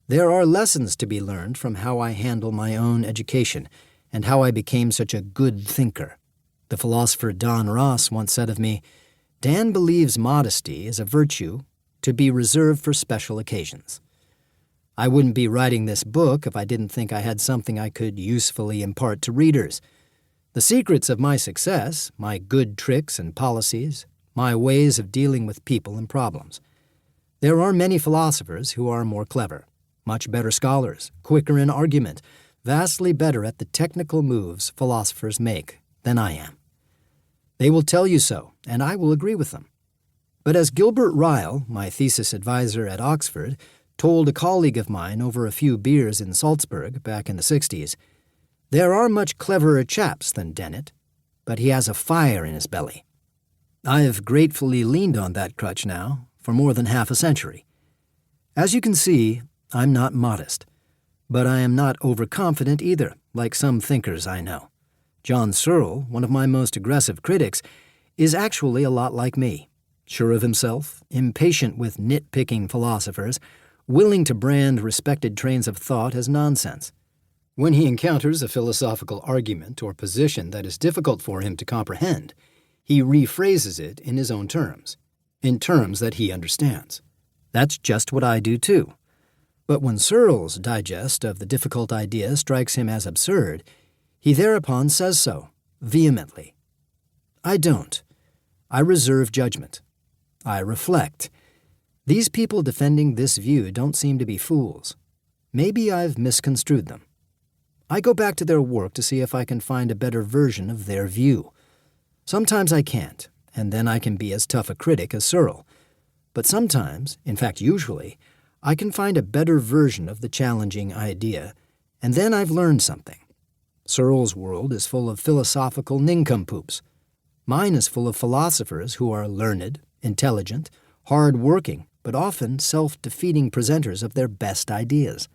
There are lessons to be learned from how I handle my own education and how I became such a good thinker. The philosopher Don Ross once said of me, "Dan believes modesty is a virtue to be reserved for special occasions." I wouldn't be writing this book if I didn't think I had something I could usefully impart to readers. The secrets of my success, my good tricks and policies, my ways of dealing with people and problems. There are many philosophers who are more clever, much better scholars, quicker in argument, vastly better at the technical moves philosophers make than I am. They will tell you so, and I will agree with them. But as Gilbert Ryle, my thesis advisor at Oxford, told a colleague of mine over a few beers in Salzburg back in the 60s, there are much cleverer chaps than Dennett, but he has a fire in his belly. I've gratefully leaned on that crutch now for more than half a century. As you can see, I'm not modest, but I am not overconfident either, like some thinkers I know. John Searle, one of my most aggressive critics, is actually a lot like me, sure of himself, impatient with nitpicking philosophers, willing to brand respected trains of thought as nonsense. When he encounters a philosophical argument or position that is difficult for him to comprehend, he rephrases it in his own terms, in terms that he understands. That's just what I do too. But when Searle's digest of the difficult idea strikes him as absurd, he thereupon says so, vehemently. I don't. I reserve judgment. I reflect. These people defending this view don't seem to be fools. Maybe I've misconstrued them. I go back to their work to see if I can find a better version of their view. Sometimes I can't, and then I can be as tough a critic as Searle. But sometimes, in fact usually, I can find a better version of the challenging idea, and then I've learned something. Searle's world is full of philosophical nincompoops. Mine is full of philosophers who are learned, intelligent, hard-working, but often self-defeating presenters of their best ideas.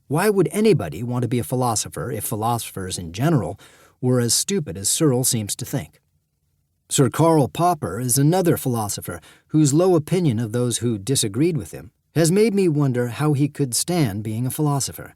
Why would anybody want to be a philosopher if philosophers in general were as stupid as Searle seems to think? Sir Karl Popper is another philosopher whose low opinion of those who disagreed with him has made me wonder how he could stand being a philosopher.